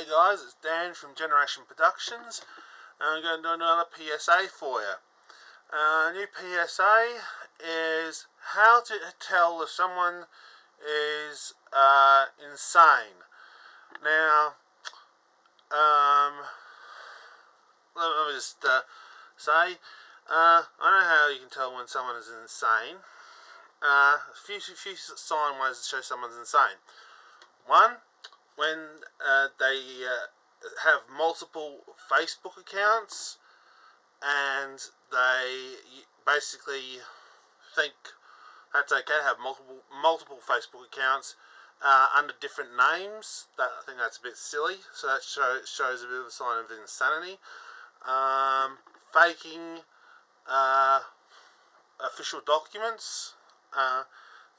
Hey guys, it's Dan from Generation Productions, and I'm going to do another PSA for you. New PSA is how to tell if someone is insane. Now, let me just say, I know how you can tell when someone is insane. A few sign ways to show someone's insane. One, when they have multiple Facebook accounts and they basically think that's okay to have multiple Facebook accounts under different names. I think that's a bit silly. So that shows a bit of a sign of insanity. Faking official documents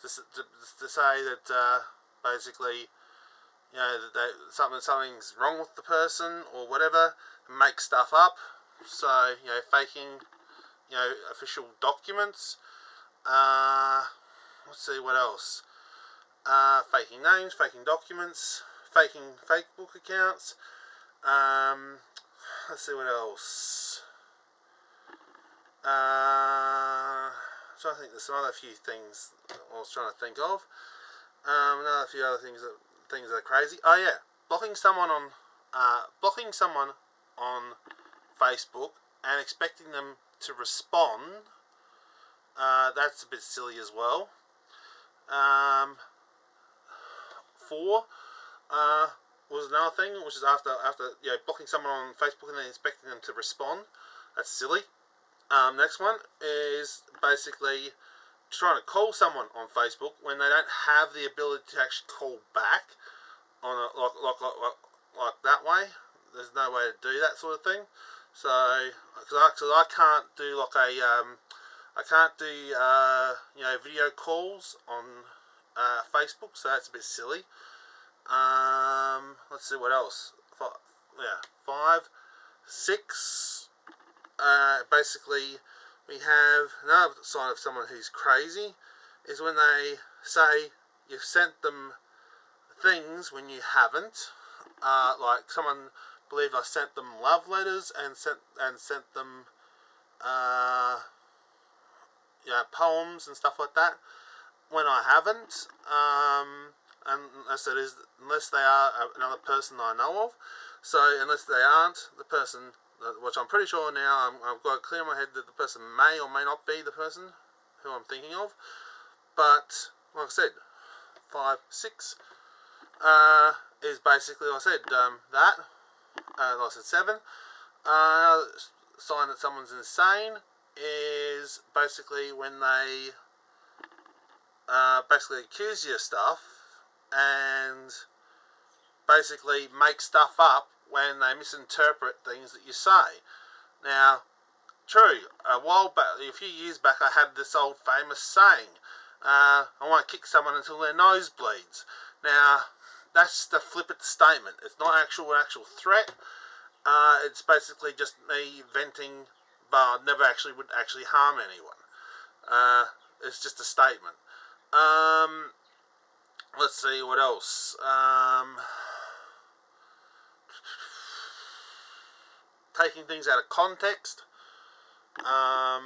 to say that basically, you know, that something's wrong with the person or whatever, make stuff up. So, you know, faking, you know, official documents. Let's see what else. Faking names, faking documents, faking Facebook accounts. Let's see what else. So I think there's some other few things I was trying to think of. Another few other things that are crazy. Oh yeah, blocking someone on Facebook and expecting them to respond. That's a bit silly as well. 4 was another thing, which is after you know, blocking someone on Facebook and then expecting them to respond. That's silly. Next one is basically trying to call someone on Facebook when they don't have the ability to actually call back on like that way. There's no way to do that sort of thing. So, because I can't do like I can't do you know, video calls on Facebook, so that's a bit silly. Let's see what else. 5, 6. Basically, we have another sign of someone who's crazy is when they say you've sent them things when you haven't. Like someone believed I sent them love letters and sent them yeah, poems and stuff like that when I haven't. And as it is, unless they are another person I know of. So unless they aren't the person, which I'm pretty sure now, I've got it clear in my head that the person may or may not be the person who I'm thinking of. But like I said, 5, 6 is basically, like I said, that. Like I said, 7. Another sign that someone's insane is basically when they basically accuse you of stuff and basically make stuff up when they misinterpret things that you say. Now, true, a while back, a few years back, I had this old famous saying, I want to kick someone until their nose bleeds. Now, that's the flippant statement. It's not an actual threat. It's basically just me venting, but never would harm anyone. It's just a statement. Let's see what else. Taking things out of context. I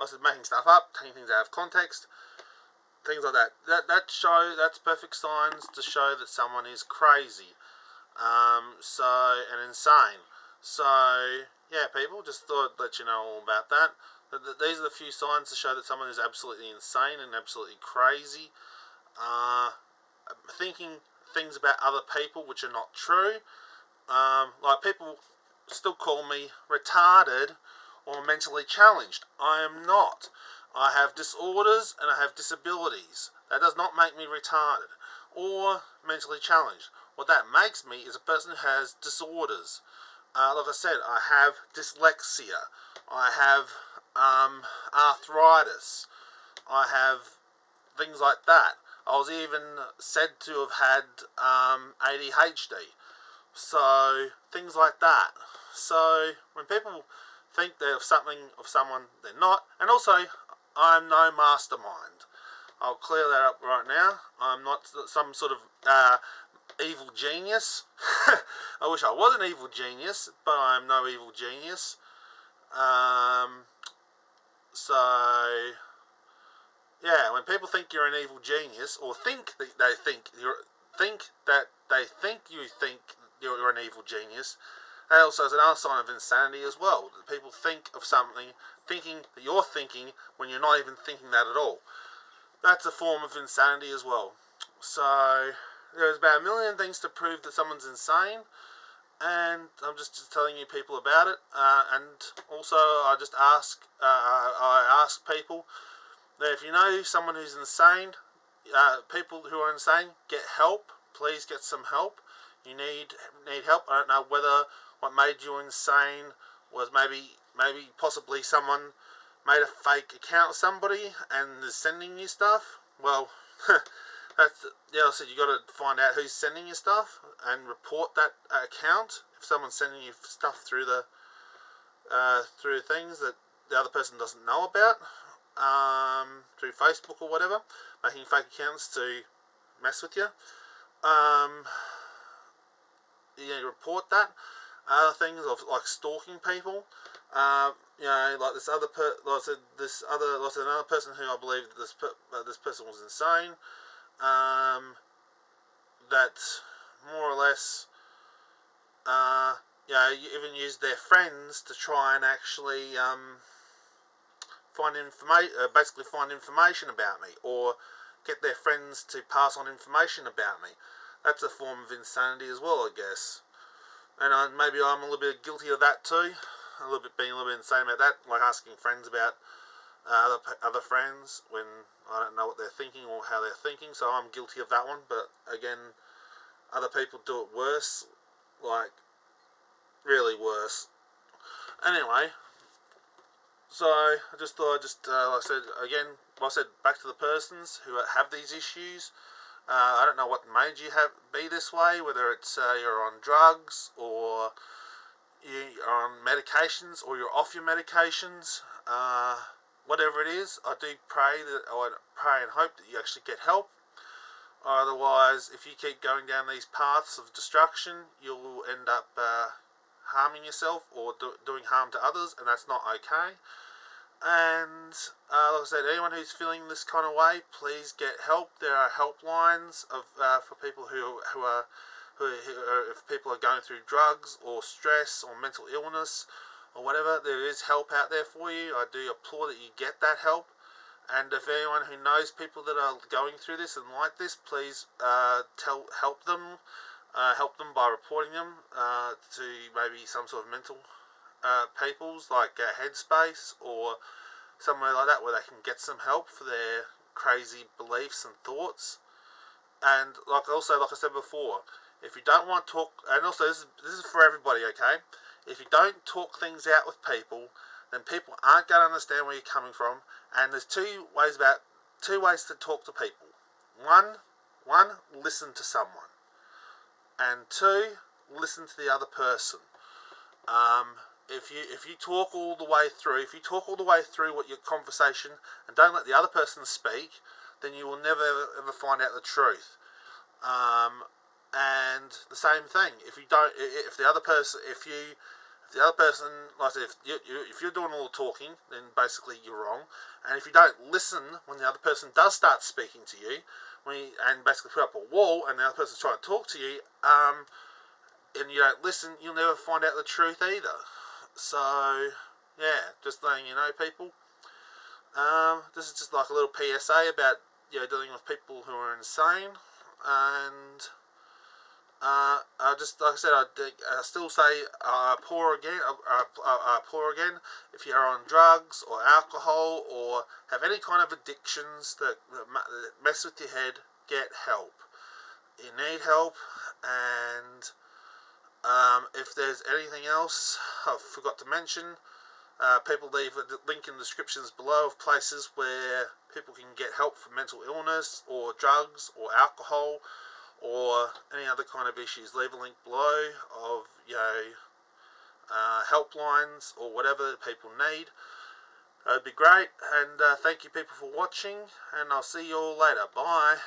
said making stuff up, taking things out of context, things like that. That's perfect signs to show that someone is crazy, and insane. So yeah, people, just thought I'd let you know all about that. These are the few signs to show that someone is absolutely insane and absolutely crazy. Thinking things about other people which are not true. Like people still call me retarded or mentally challenged. I am not. I have disorders and I have disabilities. That does not make me retarded or mentally challenged. What that makes me is a person who has disorders. Like I said, I have dyslexia. I have arthritis. I have things like that. I was even said to have had ADHD. So, things like that. So, when people think they're of someone they're not, and also, I'm no mastermind. I'll clear that up right now. I'm not some sort of evil genius. I wish I was an evil genius, but I'm no evil genius. So yeah, when people think you're an evil genius, or think that they think you think you're an evil genius, that also is another sign of insanity as well. That people think of something, thinking that you're thinking when you're not even thinking that at all. That's a form of insanity as well. So there's about a million things to prove that someone's insane, and I'm just telling you people about it. And also, I ask people that if you know someone who's insane, people who are insane, get help. Please get some help. You need help. I don't know whether what made you insane was maybe possibly someone made a fake account of somebody and is sending you stuff. Well, that's I said you got to find out who's sending you stuff and report that account if someone's sending you stuff through through things that the other person doesn't know about, through Facebook or whatever, making fake accounts to mess with you. You report that. Other things of like stalking people. Like this other another person who I believe this person was insane. That more or less, you even used their friends to try and actually basically find information about me, or get their friends to pass on information about me. That's a form of insanity as well, I guess. And maybe I'm a little bit guilty of that too. Being a little bit insane about that, like asking friends about other friends when I don't know what they're thinking or how they're thinking. So I'm guilty of that one. But again, other people do it worse, like really worse. Anyway, so I just thought, like I said again, back to the persons who have these issues. I don't know what made you be this way, whether it's you're on drugs, or you are on medications, or you're off your medications. Whatever it is, I pray and hope that you actually get help. Otherwise, if you keep going down these paths of destruction, you'll end up harming yourself or doing harm to others, and that's not okay. And like I said, anyone who's feeling this kind of way, please get help. There are helplines for people who if people are going through drugs or stress or mental illness or whatever. There is help out there for you. I do applaud that you get that help. And if anyone who knows people that are going through this and like this, please help them by reporting them to maybe some sort of mental peoples like Headspace or somewhere like that, where they can get some help for their crazy beliefs and thoughts. And like I said before, if you don't want to talk, and also this is for everybody, okay? If you don't talk things out with people, then people aren't going to understand where you're coming from. And there's two ways to talk to people. One, listen to someone, and two, listen to the other person. If you talk all the way through what your conversation, and don't let the other person speak, then you will never ever find out the truth. And the same thing, if the other person, like I said, if you're doing all the talking, then basically you're wrong. And if you don't listen when the other person does start speaking to you, and basically put up a wall, and the other person's trying to talk to you, and you don't listen, you'll never find out the truth either. So, yeah, just letting you know, people. This is just like a little PSA about dealing with people who are insane, and like I said, I still say pour again. If you're on drugs or alcohol or have any kind of addictions that mess with your head, get help. You need help, and if there's anything else I forgot to mention, people leave a link in the descriptions below of places where people can get help for mental illness or drugs or alcohol or any other kind of issues. Leave a link below of helplines or whatever that people need. It'd be great, and thank you people for watching, and I'll see you all later. Bye.